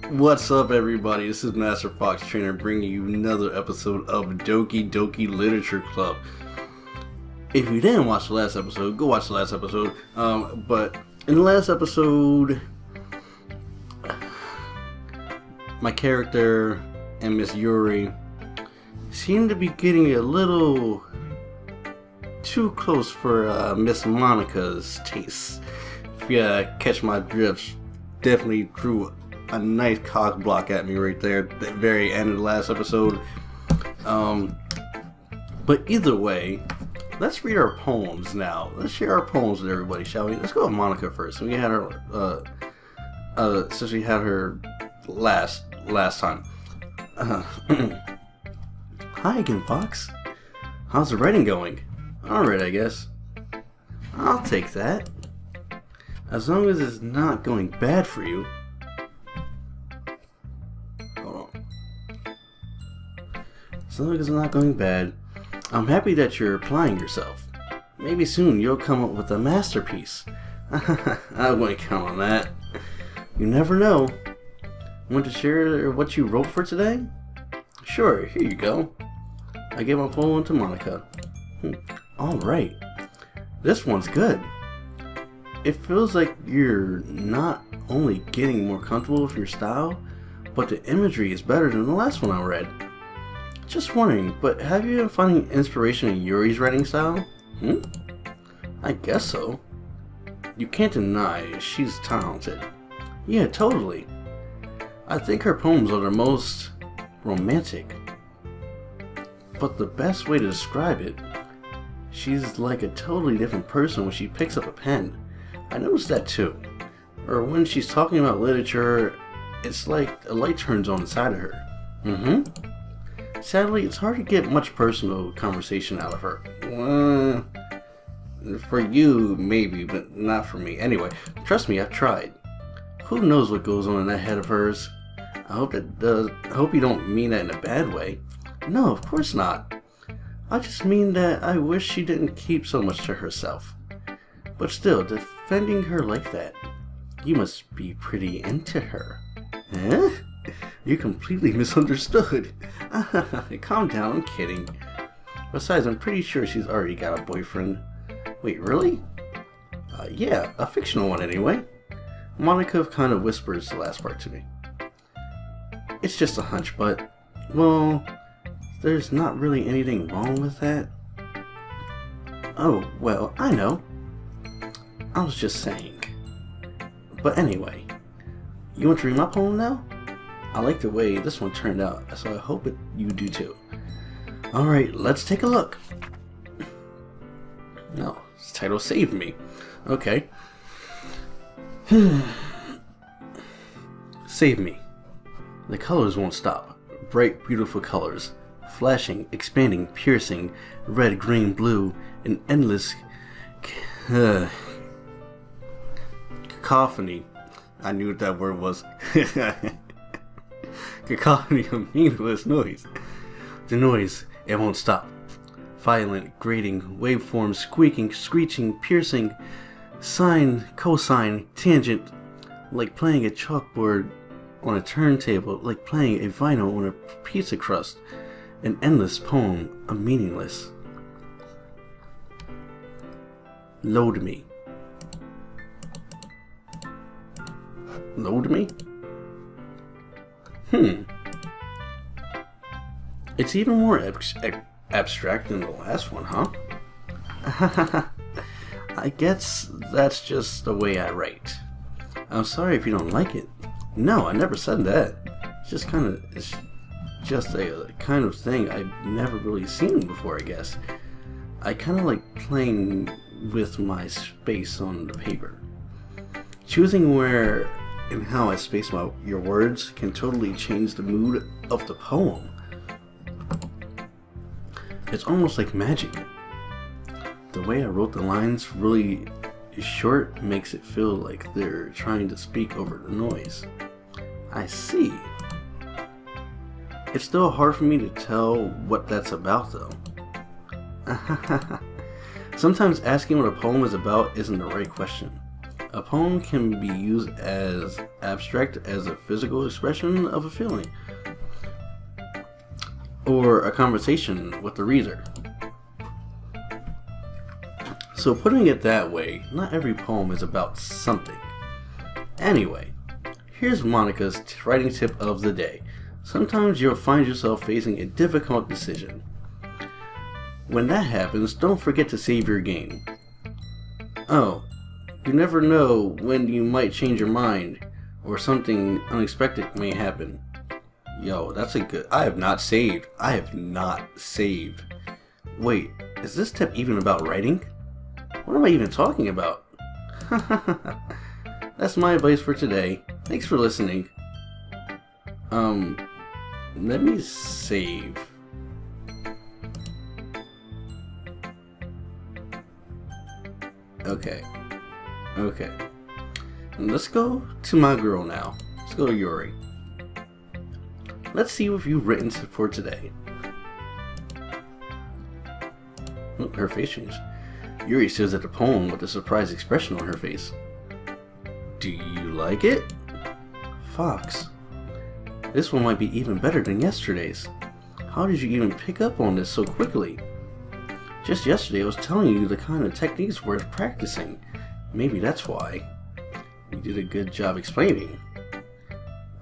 What's up, everybody? This is Master Fox Trainer bringing you another episode of Doki Doki Literature Club. If you didn't watch the last episode, go watch the last episode. But in the last episode, my character and Miss Yuri seemed to be getting a little too close for Miss Monica's taste. If you catch my drift, definitely threw a nice cock block at me right there at the very end of the last episode. But either way, let's read our poems now. Let's share our poems with everybody, shall we? Let's go with Monica first. We had her since we had her last time. Hi again, Fox. How's the writing going? Alright, I guess. I'll take that. As long as it's not going bad for you. As long as it's not going bad, I'm happy that you're applying yourself. Maybe soon you'll come up with a masterpiece. I wouldn't count on that. You never know. Want to share what you wrote for today? Sure, here you go. I gave my poem to Monica. Alright. This one's good. It feels like you're not only getting more comfortable with your style, but the imagery is better than the last one I read. Just wondering, but have you been finding inspiration in Yuri's writing style? I guess so. You can't deny she's talented. Yeah, totally. I think her poems are the most romantic. But the best way to describe it, she's like a totally different person when she picks up a pen. I noticed that too. Or when she's talking about literature, it's like a light turns on inside of her. Sadly, it's hard to get much personal conversation out of her. For you, maybe, but not for me. Anyway, trust me, I've tried. Who knows what goes on in that head of hers? I hope you don't mean that in a bad way. No, of course not. I just mean that I wish she didn't keep so much to herself. But still, defending her like that, you must be pretty into her. Eh? You completely misunderstood. Calm down, I'm kidding. Besides, I'm pretty sure she's already got a boyfriend. Wait, really? Yeah, a fictional one anyway. Monica kind of whispers the last part to me. It's just a hunch, but, well, there's not really anything wrong with that. Oh, well, I know. I was just saying. But anyway, you want to read my poem now? I like the way this one turned out, so I hope you do too. Alright, let's take a look. No, this title saved me. Okay. Save me. The colors won't stop. Bright, beautiful colors. Flashing, expanding, piercing. Red, green, blue. An endless cacophony. I knew what that word was. Cacophony of meaningless noise. The noise, it won't stop. Violent, grating, waveforms, squeaking, screeching, piercing, sine, cosine, tangent, like playing a chalkboard on a turntable, like playing a vinyl on a pizza crust. An endless poem of meaningless. Load me. Load me? It's even more abstract than the last one, huh? I guess that's just the way I write. I'm sorry if you don't like it. No, I never said that. It's just a kind of thing I've never really seen before, I guess. I kind of like playing with my space on the paper. Choosing where and how I space your words can totally change the mood of the poem. It's almost like magic. The way I wrote the lines really short makes it feel like they're trying to speak over the noise. I see. It's still hard for me to tell what that's about though. Sometimes asking what a poem is about isn't the right question. A poem can be used as abstract as a physical expression of a feeling, or a conversation with the reader. So putting it that way, not every poem is about something. Anyway, here's Monica's writing tip of the day. Sometimes you'll find yourself facing a difficult decision. When that happens, don't forget to save your game. Oh, you never know when you might change your mind, or something unexpected may happen. Yo, that's a good... I have not saved. Wait, is this tip even about writing? What am I even talking about? That's my advice for today. Thanks for listening. Let me save. Okay. Let's go to my girl now. Let's go to Yuri. Let's see what you've written for today. Oh, her face changed. Yuri stares at the poem with a surprised expression on her face. Do you like it? Fox. This one might be even better than yesterday's. How did you even pick up on this so quickly? Just yesterday I was telling you the kind of techniques worth practicing. Maybe that's why. You did a good job explaining.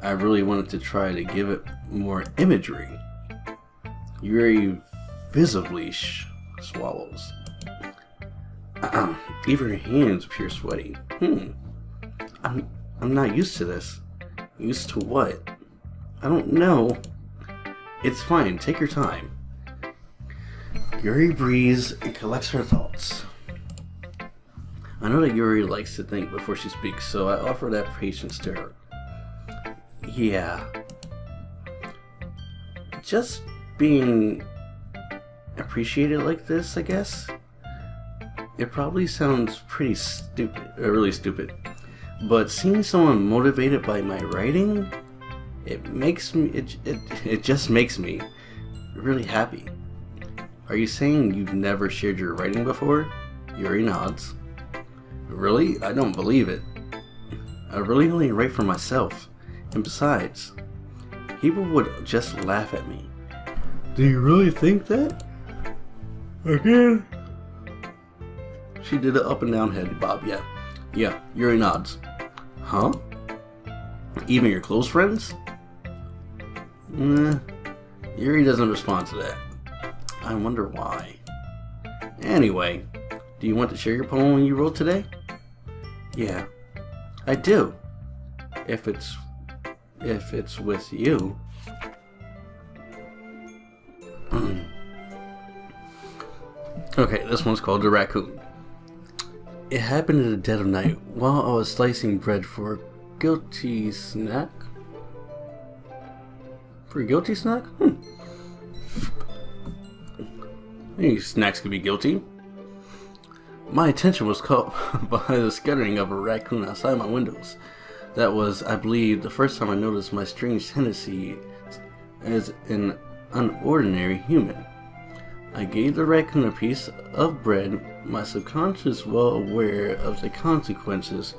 I really wanted to try to give it more imagery. Yuri visibly swallows. Even her hands appear sweaty. I'm not used to this. Used to what? I don't know. It's fine, take your time. Yuri breathes and collects her thoughts. I know that Yuri likes to think before she speaks, so I offer that patience to her. Yeah. Just being appreciated like this, I guess. It probably sounds pretty stupid, really stupid. But seeing someone motivated by my writing, it just makes me really happy. Are you saying you've never shared your writing before? Yuri nods. Really? I don't believe it. I really only write for myself. And besides, people would just laugh at me. Do you really think that? Again? She did an up and down head bob, yeah, Yuri nods. Huh? Even your close friends? Yuri doesn't respond to that. I wonder why. Anyway, do you want to share your poem you wrote today? Yeah, I do. If it's with you. Okay, this one's called The Raccoon. It happened in the dead of night while I was slicing bread for a guilty snack. For a guilty snack? Any snacks could be guilty. My attention was caught by the scattering of a raccoon outside my windows. That was, I believe, the first time I noticed my strange tendency as an unordinary human. I gave the raccoon a piece of bread, my subconscious well aware of the consequences,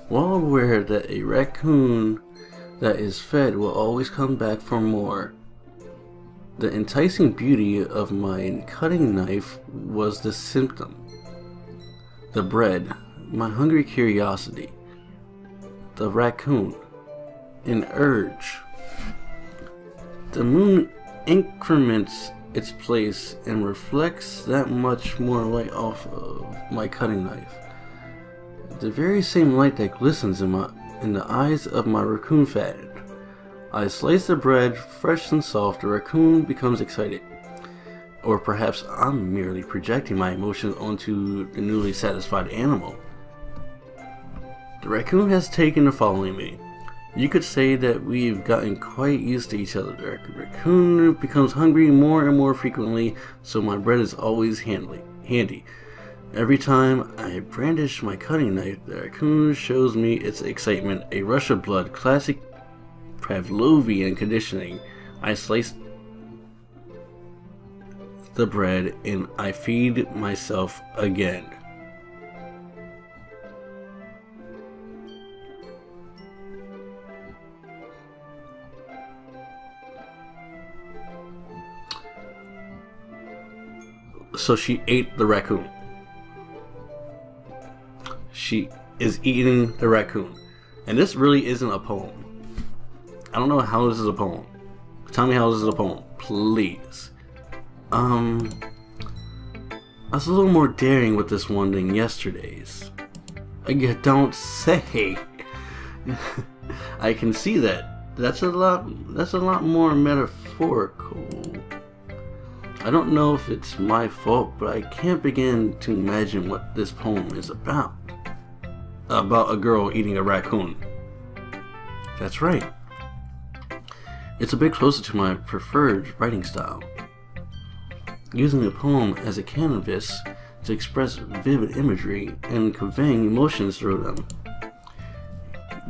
well aware that a raccoon that is fed will always come back for more. The enticing beauty of my cutting knife was the symptom. The bread, my hungry curiosity. The raccoon, an urge. The moon increments its place and reflects that much more light off of my cutting knife. The very same light that glistens in the eyes of my raccoon fatted. I slice the bread, fresh and soft. The raccoon becomes excited. Or perhaps I'm merely projecting my emotions onto the newly satisfied animal. The raccoon has taken to following me. You could say that we've gotten quite used to each other. The raccoon becomes hungry more and more frequently, so my bread is always handy. Every time I brandish my cutting knife, the raccoon shows me its excitement, a rush of blood, classic Pavlovian conditioning. I slice the bread and I feed myself again. So she ate the raccoon. She is eating the raccoon. And this really isn't a poem. I don't know how this is a poem. Tell me how this is a poem, please. I was a little more daring with this one than yesterday's. You don't say. I can see that. That's a lot more metaphorical. I don't know if it's my fault, but I can't begin to imagine what this poem is about. About a girl eating a raccoon. That's right. It's a bit closer to my preferred writing style. Using a poem as a canvas to express vivid imagery and conveying emotions through them.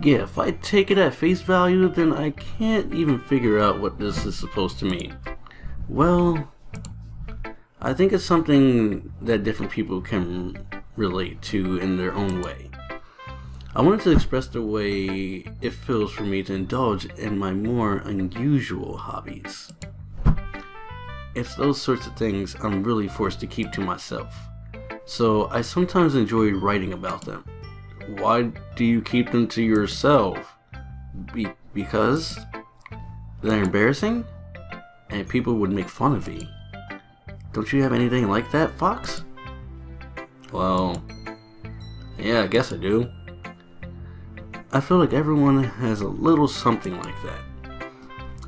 Yeah, if I take it at face value, then I can't even figure out what this is supposed to mean. Well, I think it's something that different people can relate to in their own way. I wanted to express the way it feels for me to indulge in my more unusual hobbies. It's those sorts of things I'm really forced to keep to myself. So I sometimes enjoy writing about them. Why do you keep them to yourself? Because they're embarrassing? And people would make fun of you. Don't you have anything like that, Fox? Well, yeah, I guess I do. I feel like everyone has a little something like that.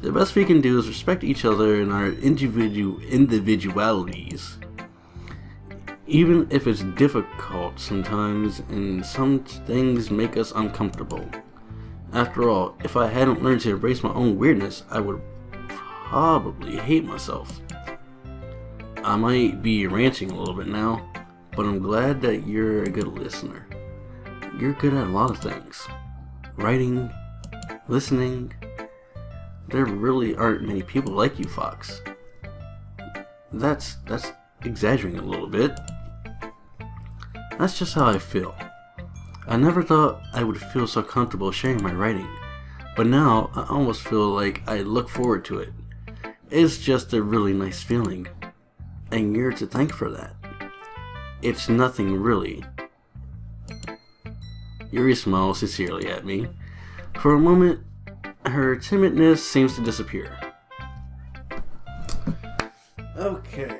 The best we can do is respect each other and our individualities. Even if it's difficult sometimes and some things make us uncomfortable. After all, if I hadn't learned to embrace my own weirdness, I would probably hate myself. I might be ranting a little bit now, but I'm glad that you're a good listener. You're good at a lot of things. Writing, listening. There really aren't many people like you, Fox. That's exaggerating a little bit. That's just how I feel. I never thought I would feel so comfortable sharing my writing, but now I almost feel like I look forward to it. It's just a really nice feeling, and you're to thank for that. It's nothing really. Yuri smiles sincerely at me. For a moment, her timidness seems to disappear. Okay.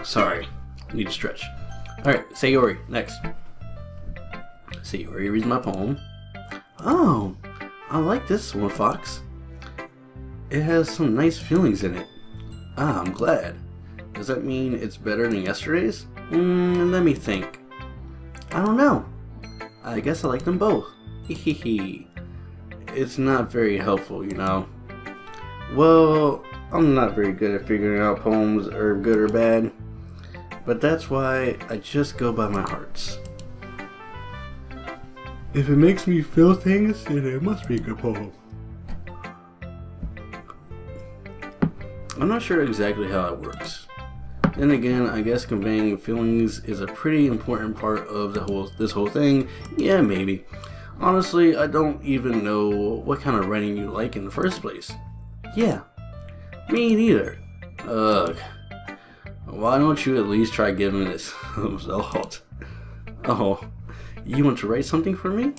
Sorry, need to stretch. Alright, Sayori, next. Sayori reads my poem. Oh, I like this one, Fox. It has some nice feelings in it. Ah, I'm glad. Does that mean it's better than yesterday's? Let me think. I don't know. I guess I like them both. Hehehe. It's not very helpful, you know. Well, I'm not very good at figuring out poems are good or bad. But that's why I just go by my hearts. If it makes me feel things, then it must be a good poem. I'm not sure exactly how it works. Then again, I guess conveying feelings is a pretty important part of this whole thing. Yeah, maybe. Honestly, I don't even know what kind of writing you like in the first place. Yeah, me neither. Ugh. Why don't you at least try giving this some thought? Oh, you want to write something for me?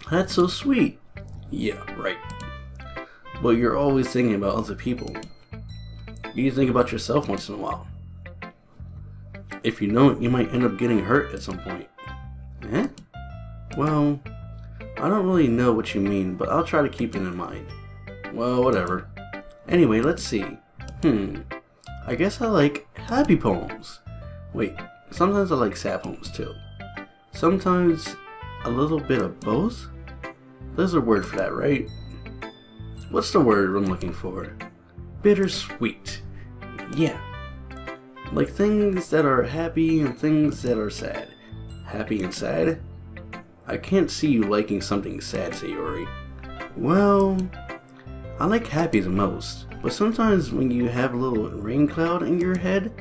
That's so sweet. Yeah, right. But you're always thinking about other people. You think about yourself once in a while. If you don't, you might end up getting hurt at some point. Eh? Well, I don't really know what you mean, but I'll try to keep it in mind. Well, whatever. Anyway, let's see. I guess I like happy poems. Wait, sometimes I like sad poems too. Sometimes a little bit of both? There's a word for that, right? What's the word I'm looking for? Bittersweet. Yeah. Like things that are happy and things that are sad. Happy and sad? I can't see you liking something sad, Sayori. Well, I like happy the most, but sometimes when you have a little rain cloud in your head,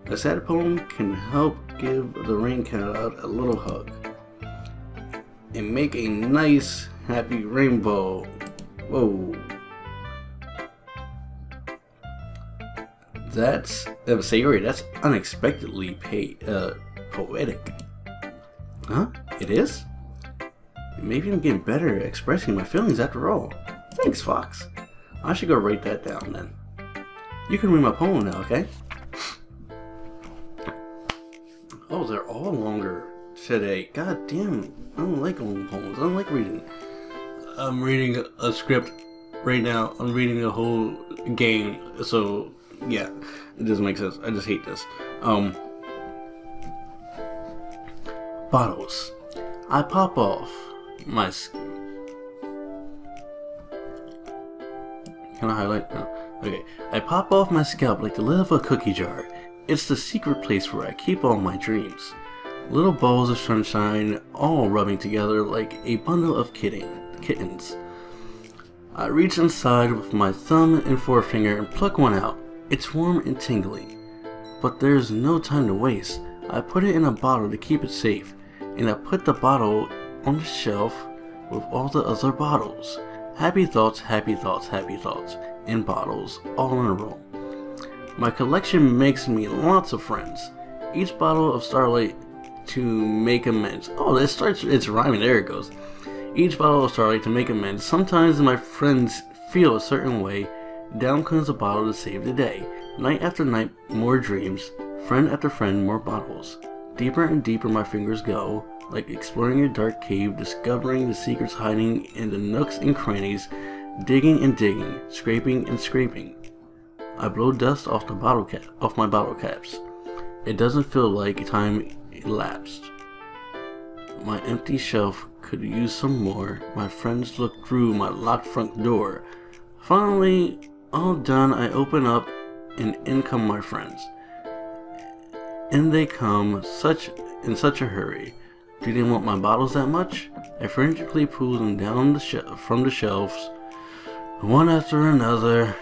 a sad poem can help give the rain cloud a little hug and make a nice happy rainbow. Whoa. Sayori, that's unexpectedly poetic. Huh? It is? Maybe I'm getting better at expressing my feelings after all. Thanks, Fox. I should go write that down then. You can read my poem now, okay? Oh, they're all longer today. God damn, I don't like long poems. I don't like reading. I'm reading a script right now. I'm reading a whole game, so yeah, it doesn't make sense. I just hate this. Bottles. I pop off my... Can I highlight? No. Okay. I pop off my scalp like the lid of a cookie jar. It's the secret place where I keep all my dreams. Little balls of sunshine, all rubbing together like a bundle of kittens. I reach inside with my thumb and forefinger and pluck one out. It's warm and tingly. But there's no time to waste. I put it in a bottle to keep it safe, and I put the bottle on the shelf with all the other bottles. Happy thoughts, happy thoughts, happy thoughts, in bottles, all in a row. My collection makes me lots of friends. Each bottle of Starlight to make amends. Oh, it's rhyming, there it goes. Each bottle of Starlight to make amends. Sometimes my friends feel a certain way. Down comes a bottle to save the day. Night after night, more dreams. Friend after friend, more bottles. Deeper and deeper my fingers go, like exploring a dark cave, discovering the secrets hiding in the nooks and crannies, digging and digging, scraping and scraping. I blow dust off my bottle caps. It doesn't feel like time elapsed. My empty shelf could use some more. My friends look through my locked front door. Finally, all done, I open up and in come my friends. In they come in such a hurry. Do they want my bottles that much? I frantically pull them down from the shelves, one after another,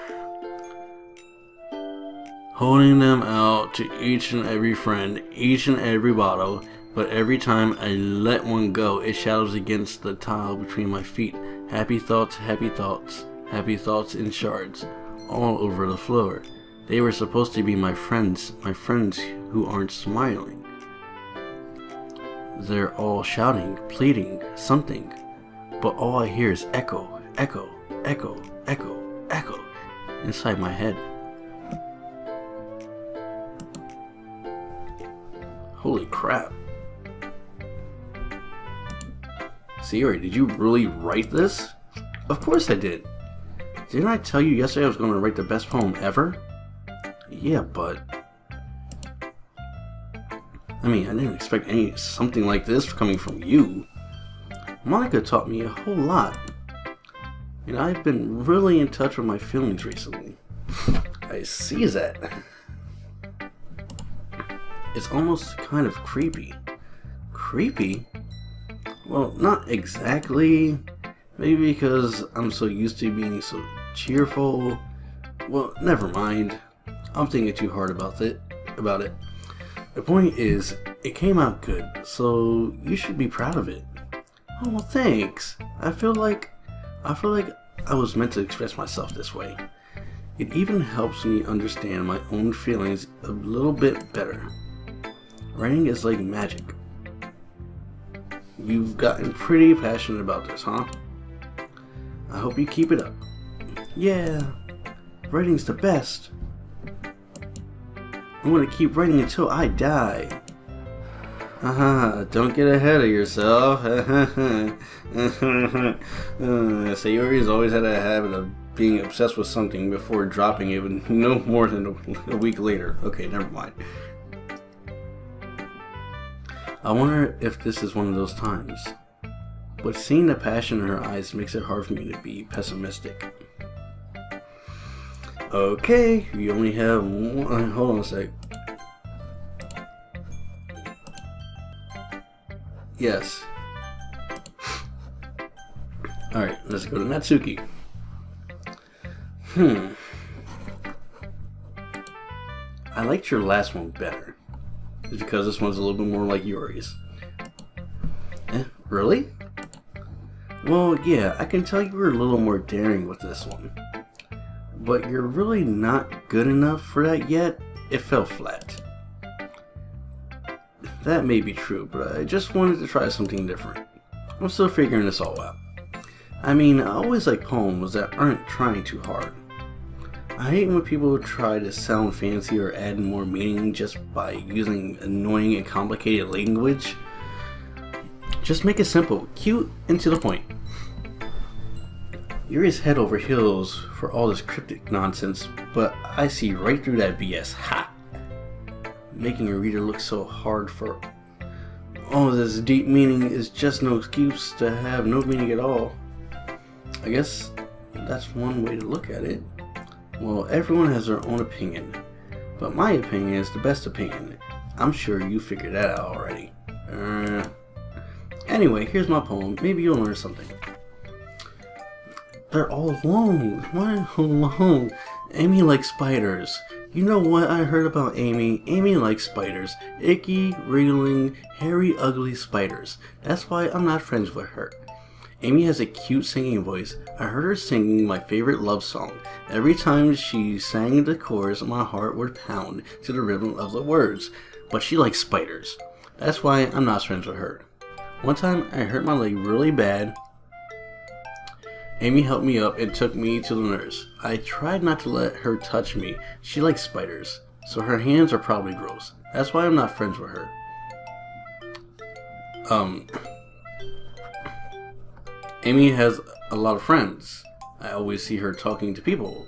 holding them out to each and every friend, each and every bottle, but every time I let one go, it shatters against the tile between my feet. Happy thoughts, happy thoughts, happy thoughts in shards, all over the floor. They were supposed to be my friends who aren't smiling. They're all shouting, pleading, something, but all I hear is echo, echo, echo, echo, echo, inside my head. Holy crap. Sayori, did you really write this? Of course I did. Didn't I tell you yesterday I was going to write the best poem ever? Yeah, but... I mean, I didn't expect something like this coming from you. Monica taught me a whole lot. And I've been really in touch with my feelings recently. I see that. It's almost kind of creepy. Creepy? Well, not exactly. Maybe because I'm so used to being so cheerful. Well, never mind. I'm thinking too hard about it. The point is, it came out good, so you should be proud of it. Oh, well, thanks. I feel like I was meant to express myself this way. It even helps me understand my own feelings a little bit better. Writing is like magic. You've gotten pretty passionate about this, huh? I hope you keep it up. Yeah, writing's the best. I'm gonna keep writing until I die. Don't get ahead of yourself. Sayori's always had a habit of being obsessed with something before dropping it no more than a week later. Okay, never mind. I wonder if this is one of those times. But seeing the passion in her eyes makes it hard for me to be pessimistic. Okay, we only have one. Hold on a sec. Yes. Alright, let's go to Natsuki. I liked your last one better. It's because this one's a little bit more like Yuri's. Really? Well, yeah, I can tell you were a little more daring with this one. but you're really not good enough for that yet, it fell flat. That may be true, but I just wanted to try something different. I'm still figuring this all out. I mean, I always like poems that aren't trying too hard. I hate when people try to sound fancy or add more meaning just by using annoying and complicated language. Just make it simple, cute, and to the point. Yuri's head over heels for all this cryptic nonsense, but I see right through that BS. Ha! Making a reader look so hard for all this deep meaning is just no excuse to have no meaning at all. I guess that's one way to look at it. Well, everyone has their own opinion, but my opinion is the best opinion. I'm sure you figured that out already. Anyway, here's my poem. Maybe you'll learn something. They're all long. Why long? Amy likes spiders. You know what I heard about Amy? Amy likes spiders. Icky, wriggling, hairy, ugly spiders. That's why I'm not friends with her. Amy has a cute singing voice. I heard her singing my favorite love song. Every time she sang the chorus, my heart would pound to the rhythm of the words. But she likes spiders. That's why I'm not friends with her. One time I hurt my leg really bad. Amy helped me up and took me to the nurse. I tried not to let her touch me. She likes spiders, so her hands are probably gross. That's why I'm not friends with her. Amy has a lot of friends. I always see her talking to people.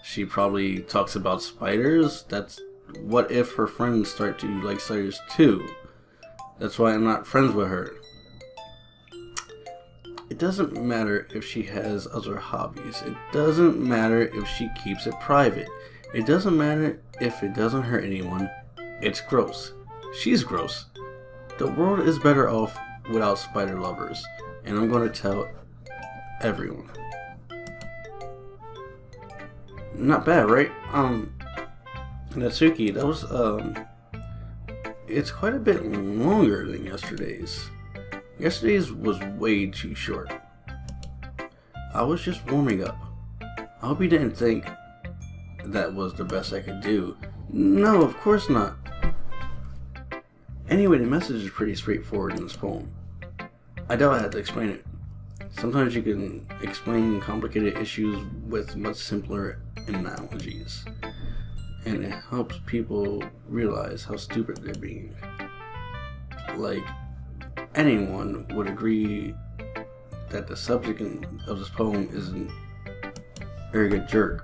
She probably talks about spiders. That's what if her friends start to like spiders too. That's why I'm not friends with her. It doesn't matter if she has other hobbies. It doesn't matter if she keeps it private. It doesn't matter if it doesn't hurt anyone. It's gross. She's gross. The world is better off without spider lovers. And I'm going to tell everyone. Not bad, right? Natsuki, that was, it's quite a bit longer than yesterday's. Yesterday's was way too short. I was just warming up. I hope you didn't think that was the best I could do. No, of course not. Anyway, the message is pretty straightforward in this poem. I doubt I had to explain it. Sometimes you can explain complicated issues with much simpler analogies. And it helps people realize how stupid they're being. Like, anyone would agree that the subject of this poem is an arrogant jerk.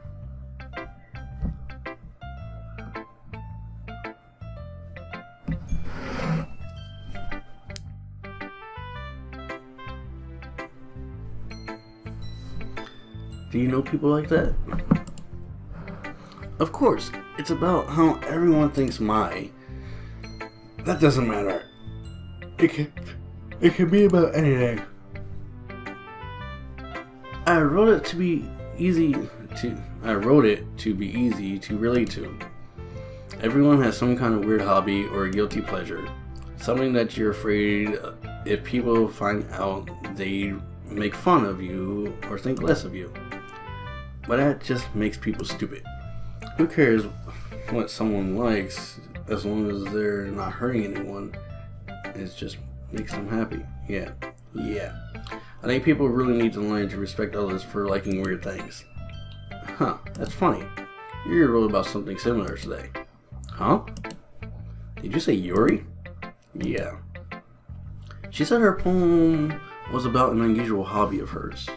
Do you know people like that? Of course, it's about how everyone thinks my. That doesn't matter. It can be about anything. I wrote it to be easy to relate to. Everyone has some kind of weird hobby or guilty pleasure. Something that you're afraid if people find out they make fun of you or think less of you. But that just makes people stupid. Who cares what someone likes as long as they're not hurting anyone? It just makes them happy. Yeah. I think people really need to learn to respect others for liking weird things. Huh, that's funny. Yuri wrote about something similar today. Huh? Did you say Yuri? Yeah. She said her poem was about an unusual hobby of hers.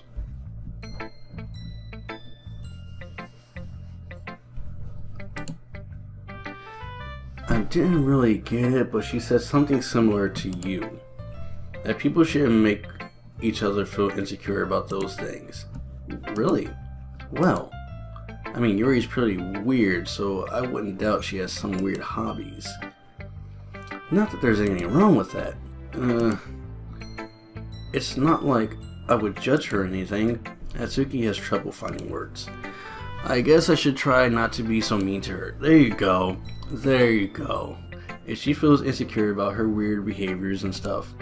I didn't really get it, but she said something similar to you. That people shouldn't make each other feel insecure about those things. Really? Well, I mean, Yuri's pretty weird, so I wouldn't doubt she has some weird hobbies. Not that there's anything wrong with that. It's not like I would judge her or anything. Atsuki has trouble finding words. I guess I should try not to be so mean to her. There you go. There you go. If she feels insecure about her weird behaviors and stuff.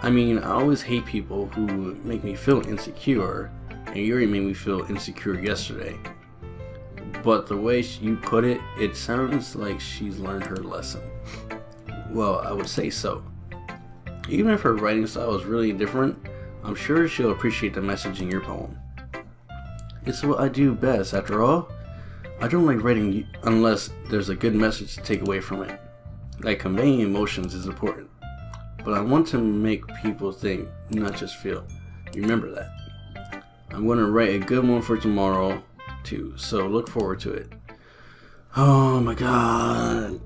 I mean, I always hate people who make me feel insecure, and Yuri made me feel insecure yesterday. but the way you put it, it sounds like she's learned her lesson. Well, I would say so. Even if her writing style is really different, I'm sure she'll appreciate the message in your poem. It's what I do best, after all. I don't like writing unless there's a good message to take away from it. Like, conveying emotions is important, but I want to make people think, not just feel. You remember that. I'm going to write a good one for tomorrow too, so look forward to it. Oh my god,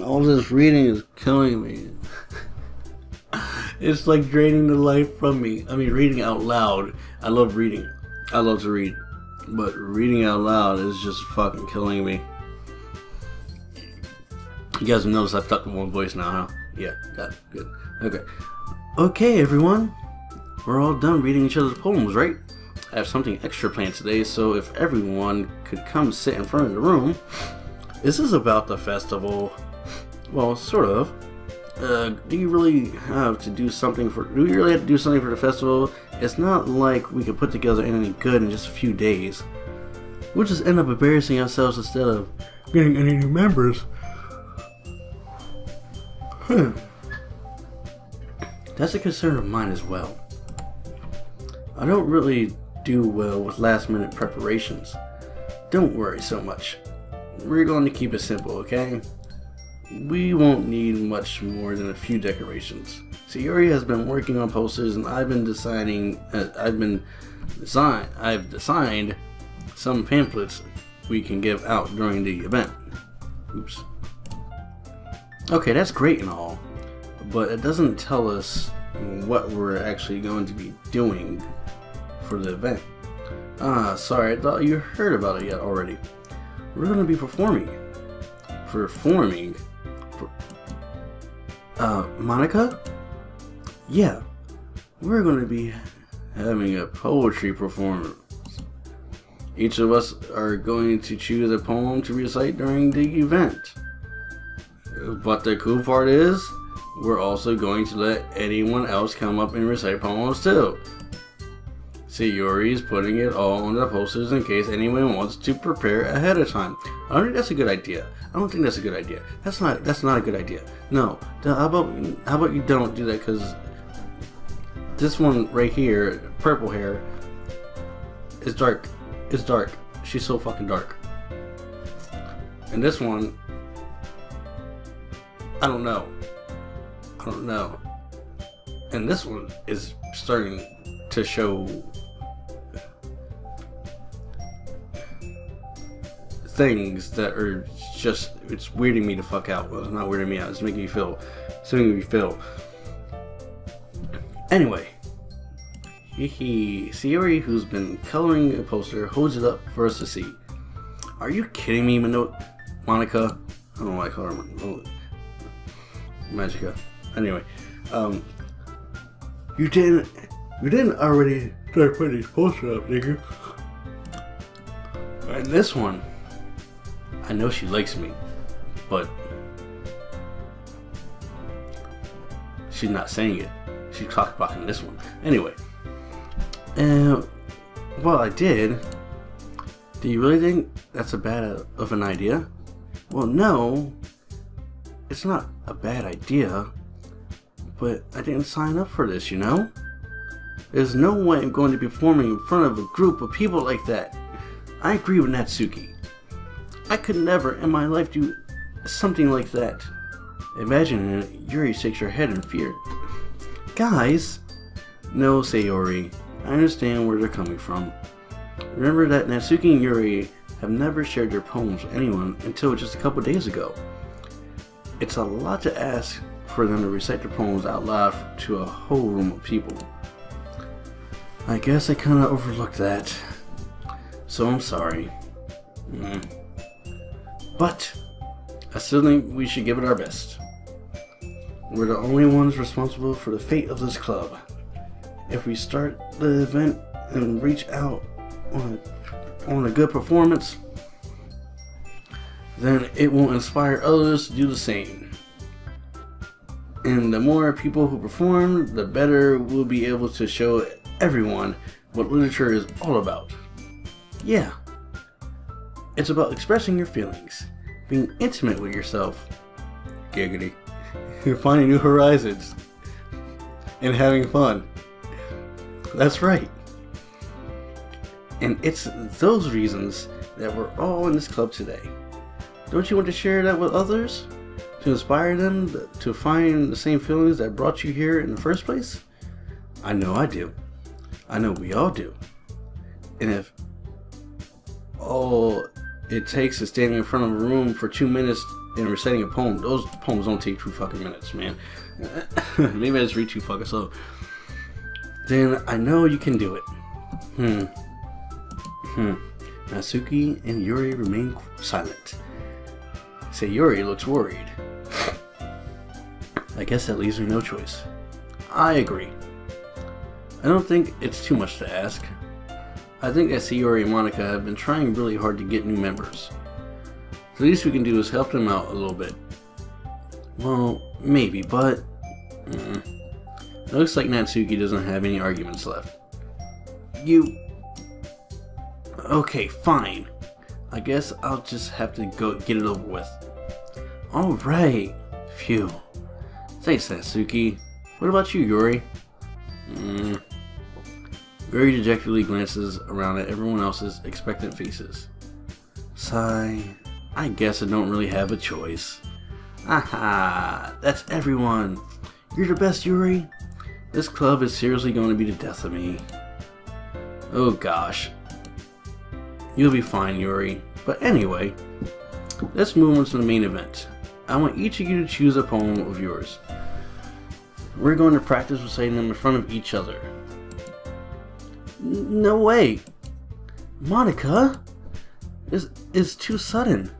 all this reading is killing me. It's like draining the life from me. I mean, reading out loud, I love reading, I love to read, but reading out loud is just fucking killing me. You guys have noticed I've stuck with one voice now, huh? Yeah, got it, good. Okay everyone, we're all done reading each other's poems, right? I have something extra planned today, so if everyone could come sit in front of the room. This is about the festival. Well, sort of. Do you really have to do something for the festival? It's not like we could put together anything good in just a few days. We'll just end up embarrassing ourselves instead of getting any new members. That's a concern of mine as well. I don't really do well with last minute preparations. Don't worry so much. We're going to keep it simple, okay? We won't need much more than a few decorations. Sayori has been working on posters, and I've designed some pamphlets we can give out during the event. Oops. Okay, that's great and all, but it doesn't tell us what we're actually going to be doing for the event. Sorry, I thought you heard about it yet already. We're going to be performing. Monica? Yeah, we're going to be having a poetry performance. Each of us are going to choose a poem to recite during the event. But the cool part is, we're also going to let anyone else come up and recite poems too. Sayori is putting it all on the posters in case anyone wants to prepare ahead of time. I don't think that's a good idea. I don't think that's a good idea. That's not a good idea. No. How about you don't do that, because this one right here, purple hair, is dark. It's dark. She's so fucking dark. And this one, I don't know. And this one is starting to show things that are just, it's weirding me the fuck out. Well, it's not weirding me out, it's making me feel, Anyway, Sayori, who's been coloring a poster, holds it up for us to see. Are you kidding me, Monica? I don't know why I call her Magica. Anyway, you didn't already start putting these posters up, nigga. And this one, I know she likes me, but she's not saying it. She's cockblocking this one. Anyway, well, I did. Do you really think that's a bad of an idea? Well, no, it's not a bad idea, but I didn't sign up for this, you know? There's no way I'm going to be performing in front of a group of people like that. I agree with Natsuki. I could never in my life do something like that. Imagine it, Yuri shakes her head in fear. Guys! No, Sayori. I understand where they're coming from. Remember that Natsuki and Yuri have never shared their poems with anyone until just a couple days ago. It's a lot to ask for them to recite their poems out loud to a whole room of people. I guess I kinda overlooked that. So I'm sorry. But I still think we should give it our best. We're the only ones responsible for the fate of this club. If we start the event and reach out on a good performance, then it will inspire others to do the same. And the more people who perform, the better we'll be able to show everyone what literature is all about. Yeah. It's about expressing your feelings, being intimate with yourself, giggity, finding new horizons, and having fun. That's right. And it's those reasons that we're all in this club today. Don't you want to share that with others? To inspire them to find the same feelings that brought you here in the first place? I know I do. I know we all do. And if all it takes is standing in front of a room for 2 minutes and reciting a poem, those poems don't take 2 fucking minutes, man. Maybe I just read too fucking slow. Then I know you can do it. Natsuki and Yuri remain silent. Sayori looks worried. I guess that leaves me no choice. I agree. I don't think it's too much to ask. I think that Sayori and Monica have been trying really hard to get new members. The least we can do is help them out a little bit. Well, maybe, but... It looks like Natsuki doesn't have any arguments left. Okay, fine. I guess I'll just have to go get it over with. Alright. Phew. Thanks, Natsuki. What about you, Yuri? Yuri dejectedly glances around at everyone else's expectant faces. Sigh. I guess I don't really have a choice. Aha! That's everyone! You're the best, Yuri! This club is seriously going to be the death of me. Oh gosh. You'll be fine, Yuri. But anyway, let's move on to the main event. I want each of you to choose a poem of yours. We're going to practice reciting them in front of each other. No way! Monica? It's too sudden.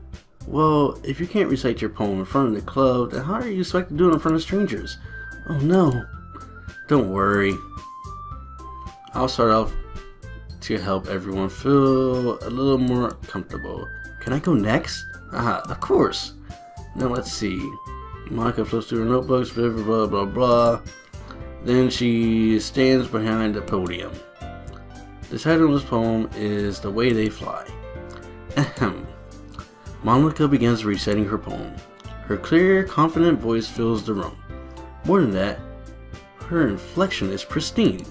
Well, if you can't recite your poem in front of the club, then how are you expected to do it in front of strangers? Oh no. Don't worry. I'll start off to help everyone feel a little more comfortable. Can I go next? Of course. Now let's see. Monica flips through her notebooks, blah blah blah blah. Then she stands behind the podium. The title of this poem is The Way They Fly. Ahem. Monica begins reciting her poem. Her clear, confident voice fills the room. More than that, her inflection is pristine.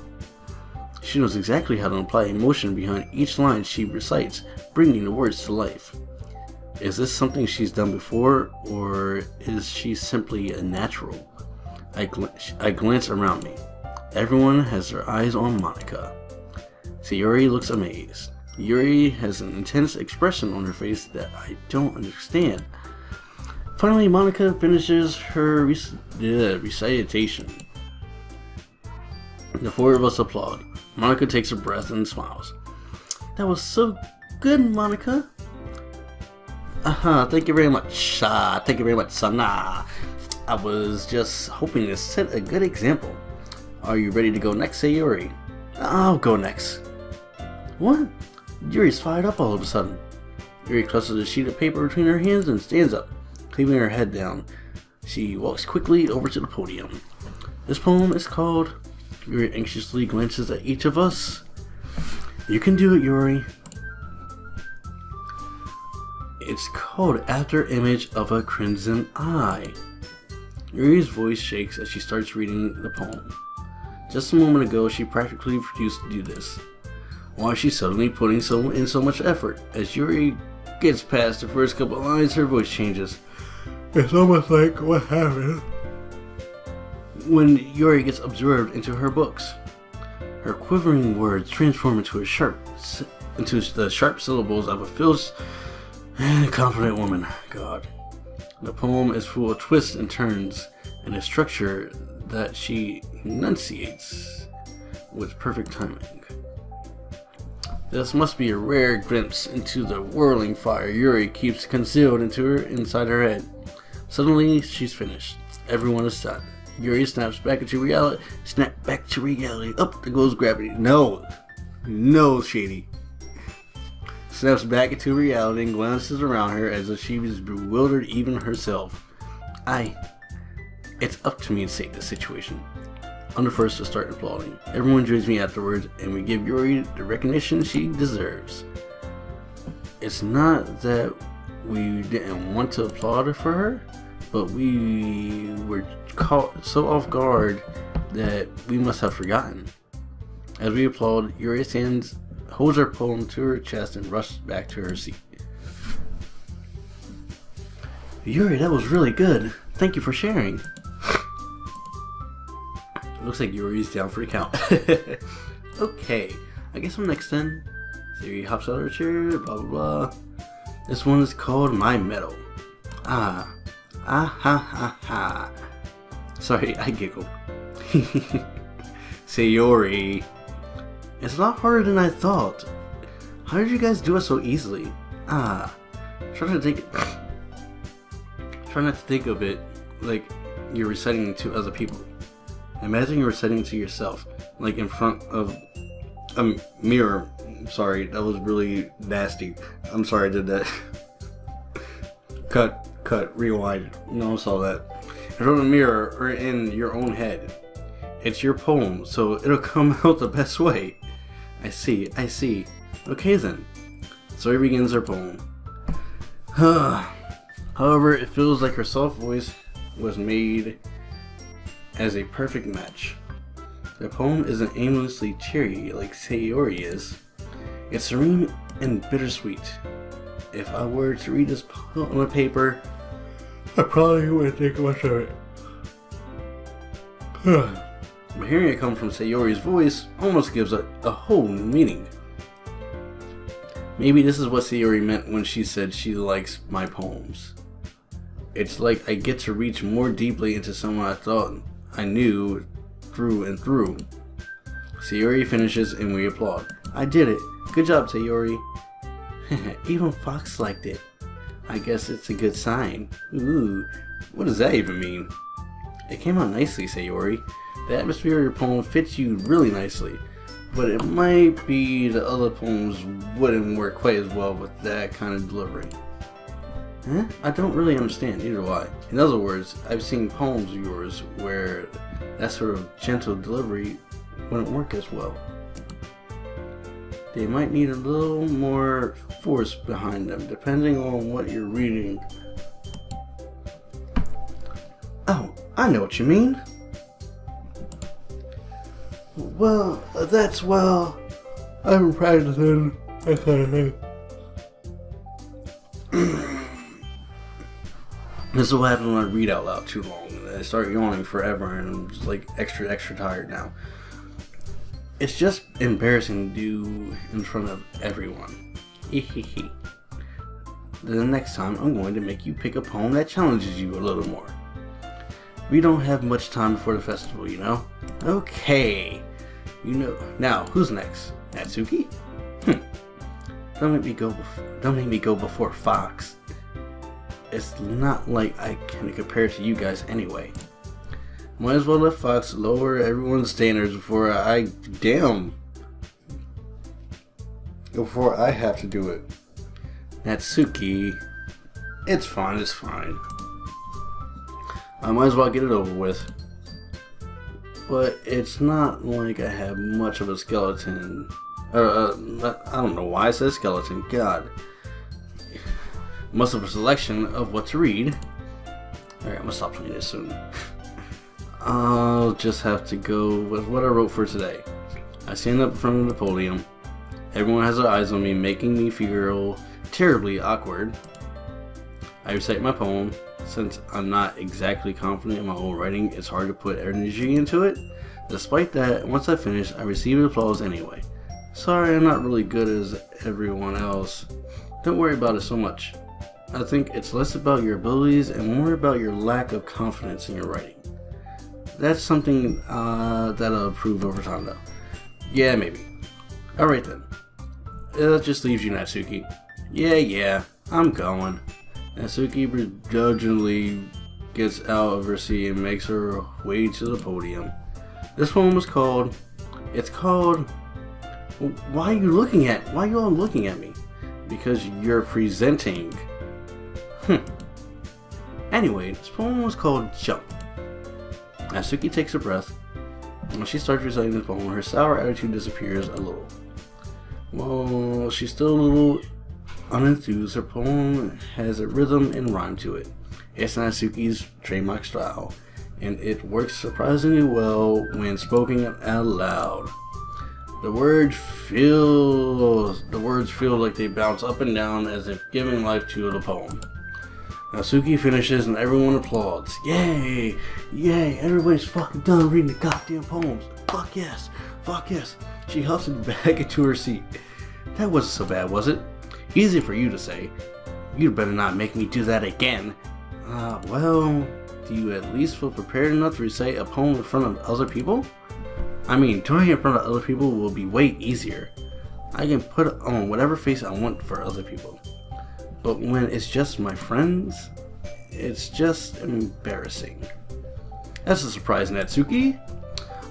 She knows exactly how to apply emotion behind each line she recites, bringing the words to life. Is this something she's done before, or is she simply a natural? I glance around me. Everyone has their eyes on Monica. Sayori looks amazed. Yuri has an intense expression on her face that I don't understand. Finally, Monica finishes her recitation. The 4 of us applaud. Monica takes a breath and smiles. That was so good, Monica. Thank you very much. Thank you very much, Sana. I was just hoping to set a good example. Are you ready to go next, Sayori? I'll go next. What? Yuri's fired up all of a sudden. Yuri clutches a sheet of paper between her hands and stands up, keeping her head down. She walks quickly over to the podium. This poem is called... Yuri anxiously glances at each of us. You can do it, Yuri. It's called After Image of a Crimson Eye. Yuri's voice shakes as she starts reading the poem. Just a moment ago, she practically refused to do this. Why is she suddenly putting in so much effort? As Yuri gets past the first couple lines, her voice changes. It's almost like what happened when Yuri gets absorbed into her books. Her quivering words transform into the sharp syllables of a fierce and confident woman. God. The poem is full of twists and turns, and a structure that she enunciates with perfect timing. This must be a rare glimpse into the whirling fire Yuri keeps concealed inside her head. Suddenly, she's finished. Everyone is stunned. Yuri snaps back into reality. Snap back to reality. Up there goes gravity. No, Shady. Snaps back into reality and glances around her as if she was bewildered even herself. It's up to me to save this situation. I'm the first to start applauding. Everyone joins me afterwards, and we give Yuri the recognition she deserves. It's not that we didn't want to applaud for her, but we were caught so off guard that we must have forgotten. As we applaud, Yuri holds her poem to her chest and rushes back to her seat. Yuri, that was really good. Thank you for sharing. Looks like Yuri's down for the count. Okay, I guess I'm next then. Sayori hops out of her chair, blah blah blah. This one is called My Medal. Ah ha ha ha. Sorry, I giggled. Sayori. It's a lot harder than I thought. How did you guys do it so easily? Try not to think of it like you're reciting to other people. Imagine you're reciting to yourself, like in front of a mirror. Sorry, that was really nasty. I'm sorry I did that. Cut, rewind. No one saw that. In front of a mirror or in your own head. It's your poem, so it'll come out the best way. I see. Okay then. Sayori begins her poem. However, it feels like her soft voice was made as a perfect match. The poem isn't aimlessly cheery like Sayori is. It's serene and bittersweet. If I were to read this poem on a paper, I probably wouldn't think much of it. But hearing it come from Sayori's voice almost gives it a whole new meaning. Maybe this is what Sayori meant when she said she likes my poems. It's like I get to reach more deeply into someone I thought I knew through and through. Sayori finishes and we applaud. I did it. Good job, Sayori. Even Fox liked it. I guess it's a good sign. Ooh, what does that even mean? It came out nicely, Sayori. The atmosphere of your poem fits you really nicely, but it might be the other poems wouldn't work quite as well with that kind of delivery. Huh? I don't really understand, neither do I. In other words, I've seen poems of yours where that sort of gentle delivery wouldn't work as well. They might need a little more force behind them, depending on what you're reading. Oh, I know what you mean. Well, I've been practicing that kind of thing. This is what happens when I read out loud too long. I start yawning forever and I'm just like extra tired now. It's just embarrassing to do in front of everyone. The next time I'm going to make you pick a poem that challenges you a little more. We don't have much time before the festival, you know? Okay. You know. Now, who's next? Natsuki? Don't make me go before Fox. It's not like I can compare to you guys anyway. Might as well let Fox lower everyone's standards before I have to do it. Natsuki, it's fine. I might as well get it over with. But it's not like I have much of a skeleton. I don't know why I said skeleton. God. Must have a selection of what to read. Alright, I'm gonna stop playing this soon. I'll just have to go with what I wrote for today. I stand up in front of the podium. Everyone has their eyes on me, making me feel terribly awkward. I recite my poem. Since I'm not exactly confident in my own writing, it's hard to put energy into it. Despite that, once I finish, I receive applause anyway. Sorry, I'm not really good as everyone else. Don't worry about it so much. I think it's less about your abilities and more about your lack of confidence in your writing. That's something that I'll improve over time though. Yeah, maybe. Alright then. That just leaves you, Natsuki. Yeah, I'm going. Natsuki begrudgingly gets out of her seat and makes her way to the podium. This poem was called... Why are you all looking at me? Because you're presenting. Anyway, this poem was called Jump. Natsuki takes a breath. When she starts reciting the poem, her sour attitude disappears a little. Well, she's still a little unenthused, her poem has a rhythm and rhyme to it. It's Natsuki's trademark style, and it works surprisingly well when spoken out loud. The words feel like they bounce up and down as if giving life to the poem. Natsuki finishes and everyone applauds. Yay! Yay! Everybody's fucking done reading the goddamn poems. Fuck yes! Fuck yes! She huffs it back into her seat. That wasn't so bad, was it? Easy for you to say. You'd better not make me do that again. Well, do you at least feel prepared enough to recite a poem in front of other people? I mean, doing it in front of other people will be way easier. I can put on whatever face I want for other people. But when it's just my friends, it's just embarrassing. That's a surprise, Natsuki.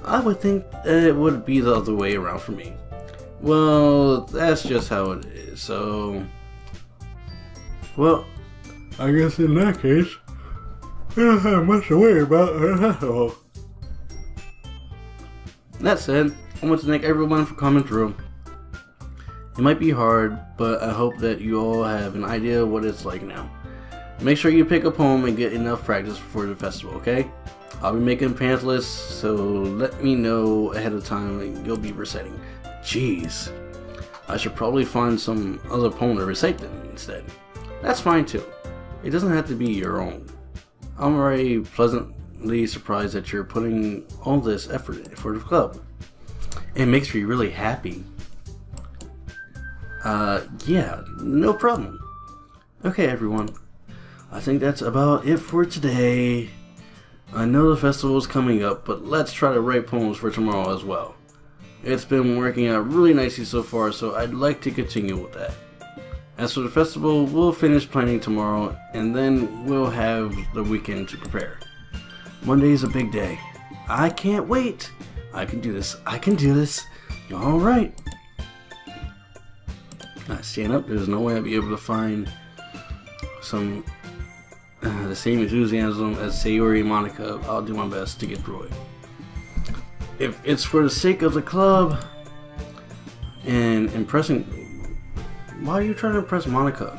I would think it would be the other way around for me. Well, that's just how it is, so... Well, I guess in that case, I don't have much to worry about. That said, I want to thank everyone for coming through. It might be hard, but I hope that you all have an idea of what it's like now. Make sure you pick a poem and get enough practice before the festival, okay? I'll be making pamphlets, so let me know ahead of time and you'll be reciting. Jeez, I should probably find some other poem to recite then instead. That's fine too. It doesn't have to be your own. I'm already pleasantly surprised that you're putting all this effort in for the club. It makes me really happy. Yeah, no problem. Okay, everyone. I think that's about it for today. I know the festival is coming up, but let's try to write poems for tomorrow as well. It's been working out really nicely so far, so I'd like to continue with that. As for the festival, we'll finish planning tomorrow, and then we'll have the weekend to prepare. Monday's a big day. I can't wait! I can do this. I can do this. Alright. I stand up. There's no way I'll be able to find the same enthusiasm as Sayori and Monica. I'll do my best to get through it. If it's for the sake of the club and impressing... Why are you trying to impress Monica?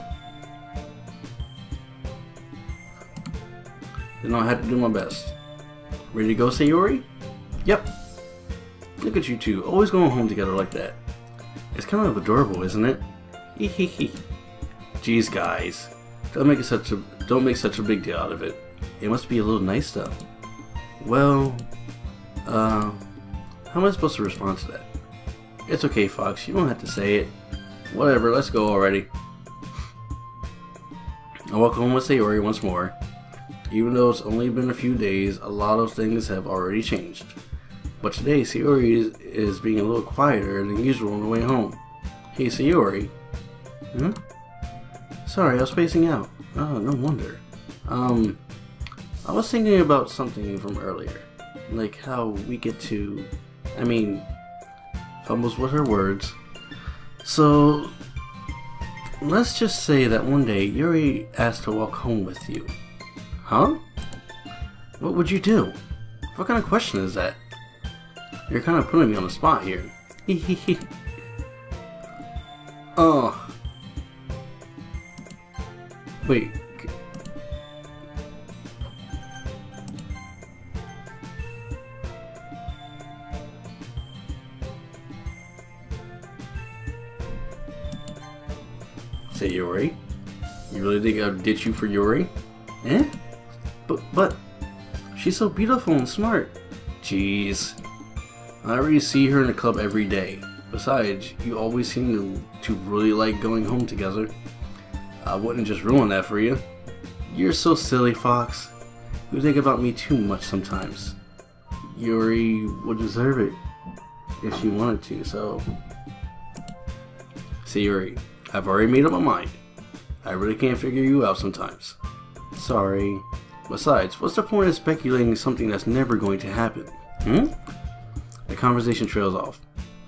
Then I'll have to do my best. Ready to go, Sayori? Yep. Look at you two, always going home together like that. It's kind of adorable, isn't it? Hehehe. Jeez, guys, don't make such a big deal out of it. It must be a little nice though. Well, how am I supposed to respond to that? It's okay, Fox. You don't have to say it. Whatever. Let's go already. I walk home with Sayori once more. Even though it's only been a few days, a lot of things have already changed. But today, Sayori is being a little quieter than usual on the way home. Hey, Sayori. Huh? Sorry, I was spacing out. Oh, no wonder. I was thinking about something from earlier. Like how we get to... I mean, fumbles with her words. So, let's just say that one day, Yuri asked to walk home with you. Huh? What would you do? What kind of question is that? You're kind of putting me on the spot here. Hehehe. Oh. Wait. Say Yuri? You really think I'd ditch you for Yuri? Eh? But, she's so beautiful and smart. Jeez. I already see her in the club every day. Besides, you always seem to really like going home together. I wouldn't just ruin that for you. You're so silly, Fox. You think about me too much sometimes. Yuri would deserve it if she wanted to, so... See, Yuri, I've already made up my mind. I really can't figure you out sometimes. Sorry. Besides, what's the point of speculating something that's never going to happen? The conversation trails off.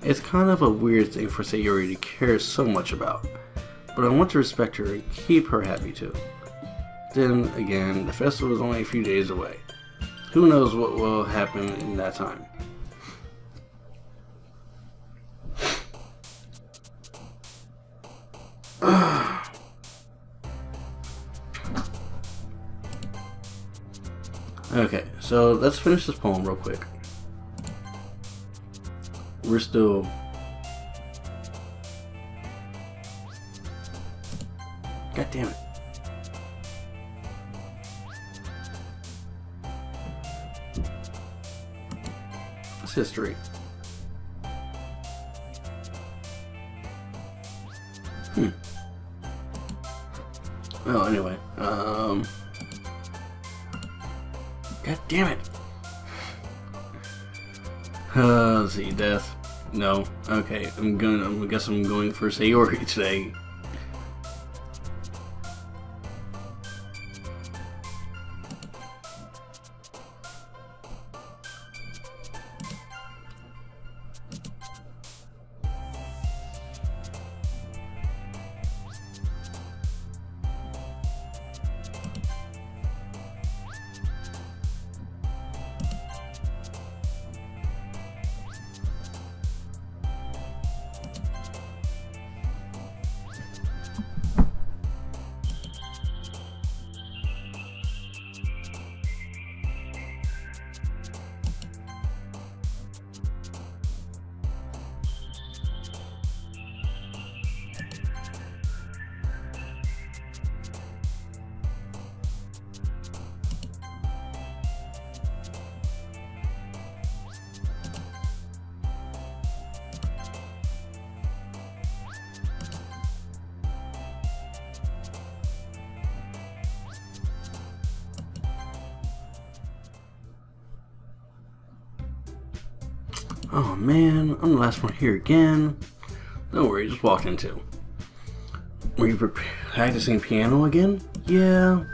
It's kind of a weird thing for Sayori to care so much about, but I want to respect her and keep her happy too. Then again, the festival is only a few days away. Who knows what will happen in that time. Okay, so let's finish this poem real quick. We're still... God damn it. It's history. Well, anyway, God damn it. Let's see, death. No. Okay, I guess I'm going for Sayori today. Oh man, I'm the last one here again. Don't worry, just walked into. Were you practicing piano again? Yeah.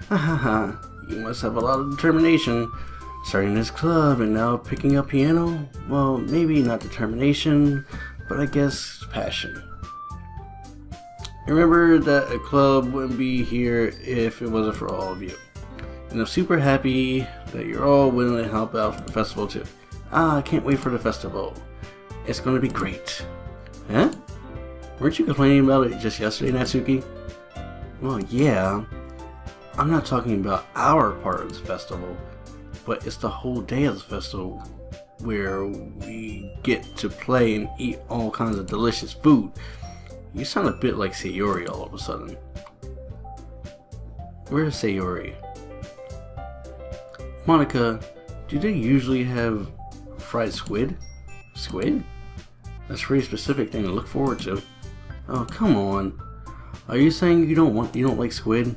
Hahaha. You must have a lot of determination. Starting this club and now picking up piano? Well, maybe not determination, but I guess passion. Remember that a club wouldn't be here if it wasn't for all of you. And I'm super happy that you're all willing to help out for the festival too. I can't wait for the festival. It's gonna be great. Huh? Weren't you complaining about it just yesterday, Natsuki? Well, yeah. I'm not talking about our part of the festival, but it's the whole day of the festival where we get to play and eat all kinds of delicious food. You sound a bit like Sayori all of a sudden. Where's Sayori? Monica, do they usually have fried squid? Squid? That's a pretty specific thing to look forward to. Oh, come on. Are you saying you don't like squid?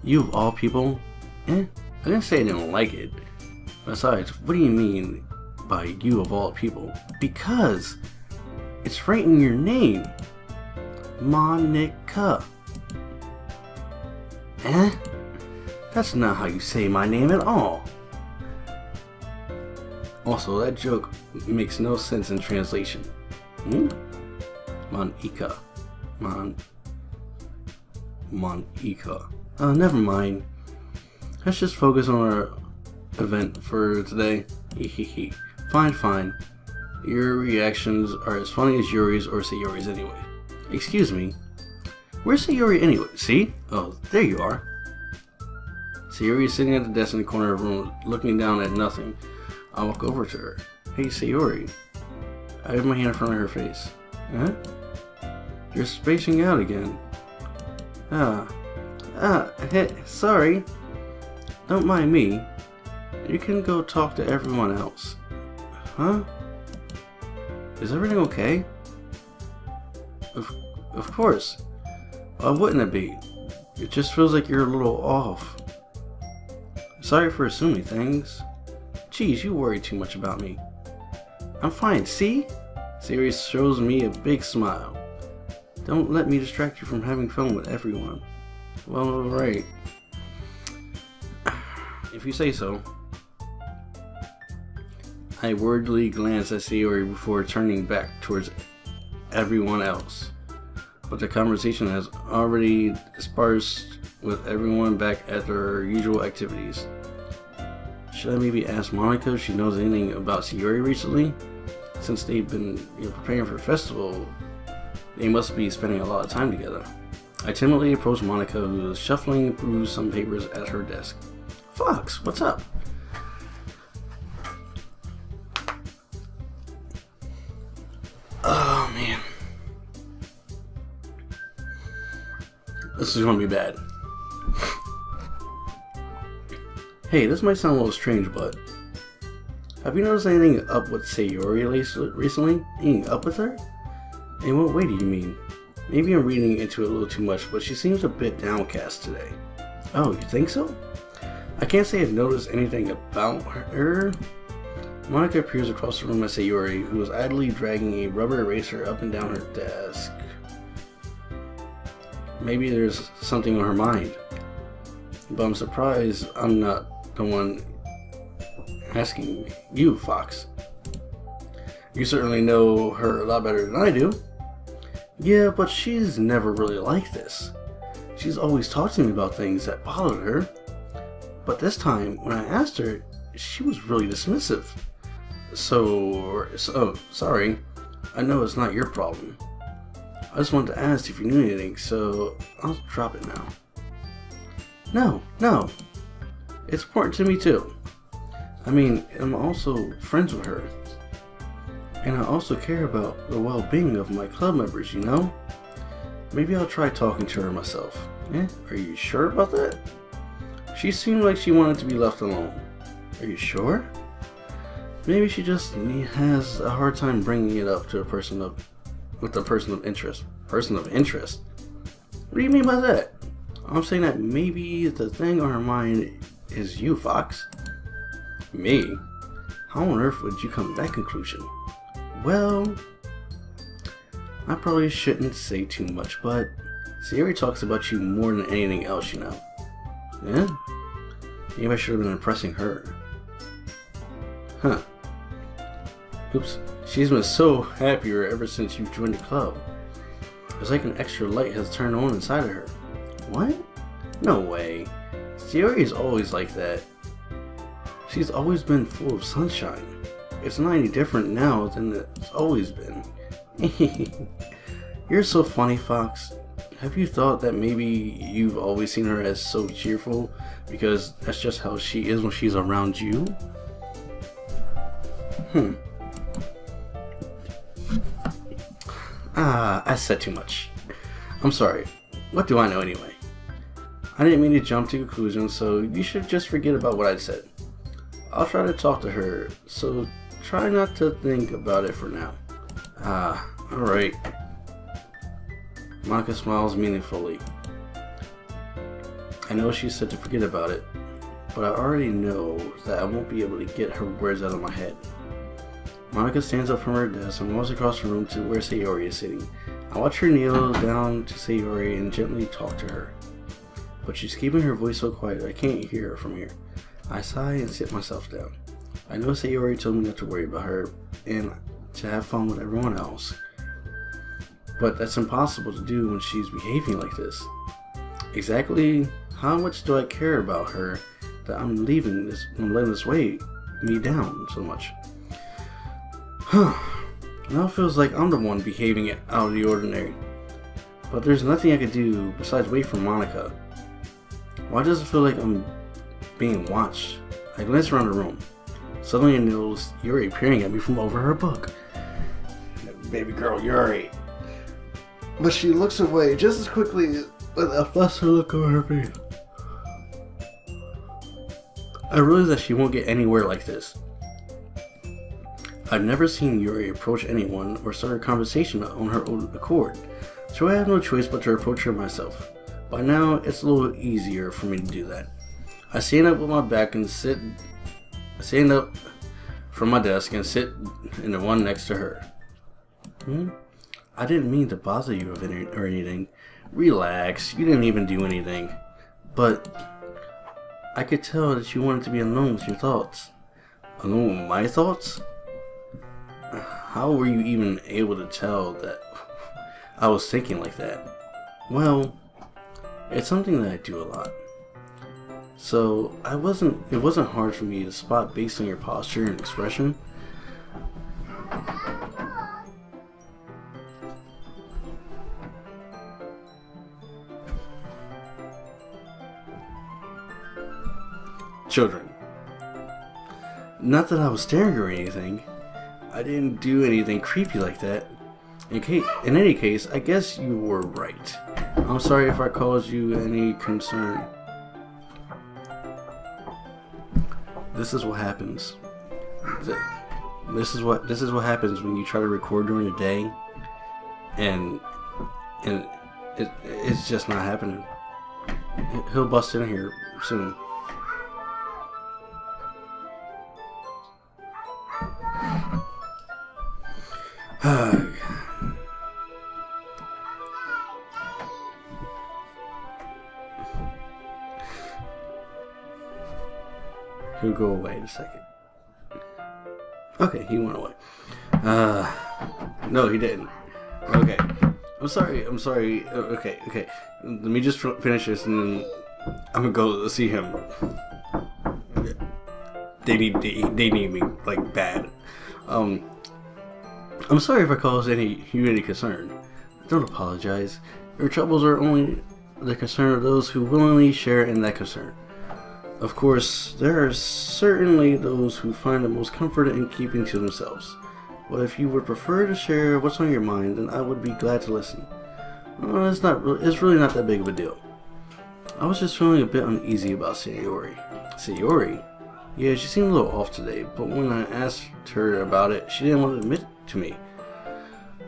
You of all people? I didn't say I didn't like it. Besides, what do you mean by you of all people? Because it's right in your name. Monica. That's not how you say my name at all. Also, that joke makes no sense in translation. Monica. Monica. Never mind. Let's just focus on our event for today. Hehehe. Fine. Your reactions are as funny as Yuri's or Sayori's anyway. Excuse me. Where's Sayori anyway? See? Oh, there you are. Sayori is sitting at the desk in the corner of the room, looking down at nothing. I walk over to her. Hey, Sayori. I have my hand in front of her face. Huh? You're spacing out again. Hey, sorry. Don't mind me. You can go talk to everyone else. Huh? Is everything okay? Of course. Why wouldn't it be? It just feels like you're a little off. Sorry for assuming things. Geez, you worry too much about me. I'm fine, see? Sayori shows me a big smile. Don't let me distract you from having fun with everyone. Well, alright. If you say so. I worriedly glance at Sayori before turning back towards everyone else. But the conversation has already dispersed with everyone back at their usual activities. Should I maybe ask Monica if she knows anything about Sayori recently? Since they've been preparing for the festival, they must be spending a lot of time together. I timidly approach Monica, who is shuffling through some papers at her desk. Fox, what's up? This is gonna be bad. Hey, this might sound a little strange, but have you noticed anything up with Sayori recently? Anything up with her? In what way do you mean? Maybe I'm reading into it a little too much, but she seems a bit downcast today. Oh, you think so? I can't say I've noticed anything about her. Monica appears across the room at Sayori, who is idly dragging a rubber eraser up and down her desk. Maybe there's something on her mind. But I'm surprised I'm not the one asking you, Fox. You certainly know her a lot better than I do. Yeah, but she's never really like this. She's always talked to me about things that bothered her. But this time, when I asked her, she was really dismissive. So, sorry. I know it's not your problem. I just wanted to ask if you knew anything, so I'll drop it now. No. It's important to me too. I mean, I'm also friends with her. And I also care about the well-being of my club members, you know? Maybe I'll try talking to her myself. Eh? Are you sure about that? She seemed like she wanted to be left alone. Are you sure? Maybe she just has a hard time bringing it up to a person with a person of interest. Person of interest? What do you mean by that? I'm saying that maybe the thing on her mind is you, Fox. Me? How on earth would you come to that conclusion? Well, I probably shouldn't say too much, but Sayori talks about you more than anything else, you know. Yeah? Maybe I should have been impressing her. Huh. Oops. She's been so happier ever since you joined the club. It's like an extra light has turned on inside of her. What? No way. Sayori is always like that. She's always been full of sunshine. It's not any different now than it's always been. You're so funny, Fox. Have you thought that maybe you've always seen her as so cheerful because that's just how she is when she's around you? I said too much. I'm sorry. What do I know anyway? I didn't mean to jump to conclusions, so you should just forget about what I said. I'll try to talk to her, so try not to think about it for now. Alright. Monica smiles meaningfully. I know she said to forget about it, but I already know that I won't be able to get her words out of my head. Monica stands up from her desk and walks across the room to where Sayori is sitting. I watch her kneel down to Sayori and gently talk to her. But she's keeping her voice so quiet I can't hear her from here. I sigh and sit myself down. I know Sayori told me not to worry about her and to have fun with everyone else. But that's impossible to do when she's behaving like this. Exactly how much do I care about her that I'm letting this weigh me down so much? Now it feels like I'm the one behaving out of the ordinary. But there's nothing I can do besides wait for Monica. Why does it feel like I'm being watched? I glance around the room. Suddenly I notice Yuri peering at me from over her book. Baby girl Yuri. But she looks away just as quickly with a flustered look on her face. I realize that she won't get anywhere like this. I've never seen Yuri approach anyone or start a conversation on her own accord, so I have no choice but to approach her myself. By now, it's a little easier for me to do that. I stand up with my back and stand up from my desk and sit in the one next to her. I didn't mean to bother you or anything. Relax, you didn't even do anything. But I could tell that you wanted to be alone with your thoughts. Alone with my thoughts? How were you even able to tell that I was thinking like that? Well, it's something that I do a lot. So it wasn't hard for me to spot based on your posture and expression. Children. Not that I was staring or anything. I didn't do anything creepy like that. In any case, I guess you were right. I'm sorry if I caused you any concern. This is what happens. This is what happens when you try to record during the day, and it's just not happening. He'll bust in here soon. He'll go away in a second. Okay, he went away. No, he didn't. Okay. I'm sorry. Okay. Let me just finish this and then I'm gonna go see him. They need me, like, bad. I'm sorry if I caused you any concern. Don't apologize. Your troubles are only the concern of those who willingly share in that concern. Of course, there are certainly those who find the most comfort in keeping to themselves. But if you would prefer to share what's on your mind, then I would be glad to listen. It's really not that big of a deal. I was just feeling a bit uneasy about Sayori. Sayori? Yeah, she seemed a little off today, but when I asked her about it, she didn't want to admit it to me.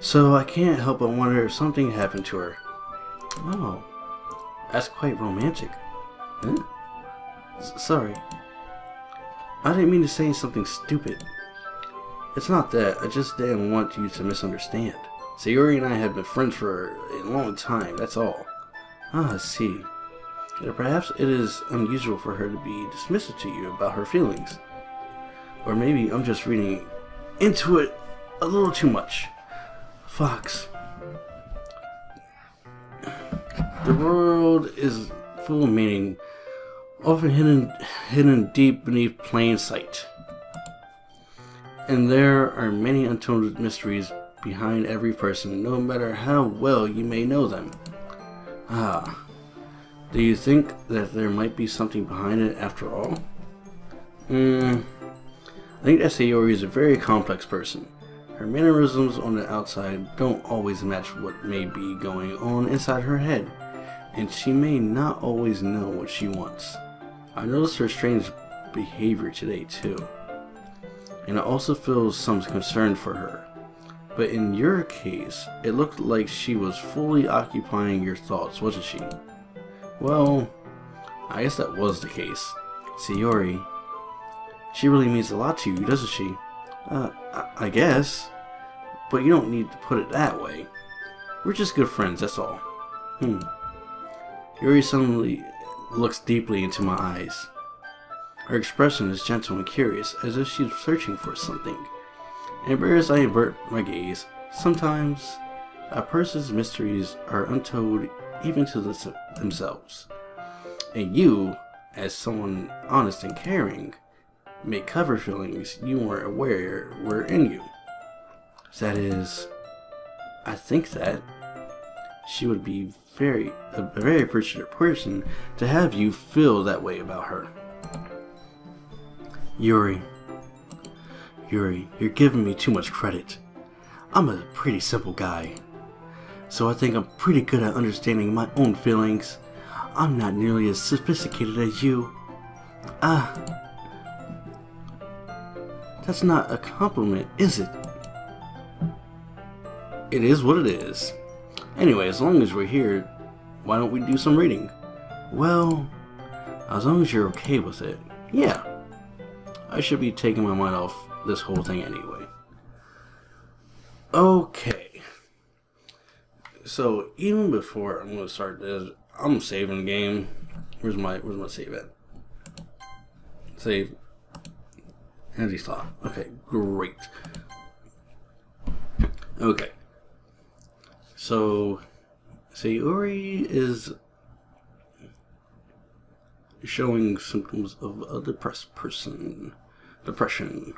So I can't help but wonder if something happened to her. Oh, that's quite romantic. Huh? Sorry. I didn't mean to say something stupid. It's not that, I just didn't want you to misunderstand. Sayori and I have been friends for a long time, that's all. Ah, I see. Perhaps it is unusual for her to be dismissive to you about her feelings. Or maybe I'm just reading into it a little too much. Fox. The world is full of meaning, often hidden deep beneath plain sight. And there are many untold mysteries behind every person, no matter how well you may know them. Ah, do you think that there might be something behind it after all? I think that Sayori is a very complex person. Her mannerisms on the outside don't always match what may be going on inside her head, and she may not always know what she wants. I noticed her strange behavior today too, and I also feel some concern for her. But in your case, it looked like she was fully occupying your thoughts, wasn't she? Well, I guess that was the case. Sayori, she really means a lot to you, doesn't she? I guess. But you don't need to put it that way. We're just good friends, that's all. Yuri suddenly looks deeply into my eyes. Her expression is gentle and curious, as if she's searching for something. And as I avert my gaze, sometimes a person's mysteries are untold even to themselves. And you, as someone honest and caring, may cover feelings you weren't aware were in you. That is, I think that she would be a very appreciative person to have you feel that way about her. Yuri, you're giving me too much credit. I'm a pretty simple guy, so I think I'm pretty good at understanding my own feelings. I'm not nearly as sophisticated as you. That's not a compliment, is it? It is what it is. Anyway, as long as we're here, why don't we do some reading? Well, as long as you're okay with it. Yeah. I should be taking my mind off this whole thing anyway. Okay. So, even before I'm going to start this, I'm saving the game. Where's my save at? Save. Energy slot. Okay, great. Okay. So, Sayori is showing symptoms of a depressed person. Depression.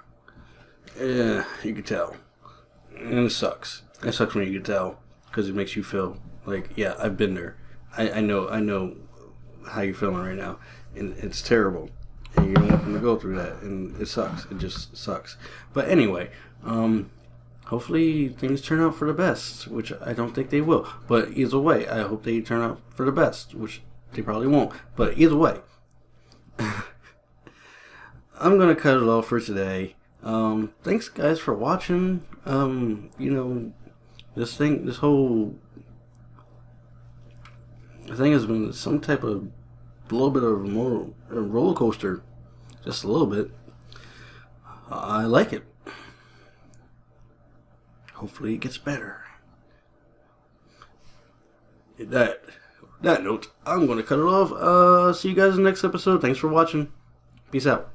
Yeah, you can tell. And it sucks. It sucks when you can tell, because it makes you feel like, yeah, I've been there. I know how you're feeling right now, and it's terrible. And you don't want them to go through that, and it sucks. It just sucks. But anyway, hopefully things turn out for the best, which I don't think they will. But either way, I hope they turn out for the best, which they probably won't. But either way, I'm going to cut it off for today. Thanks guys for watching. This whole thing has been some type of a little bit of a roller coaster. Just a little bit. I like it. Hopefully it gets better. That note, I'm going to cut it off. See you guys in the next episode. Thanks for watching. Peace out.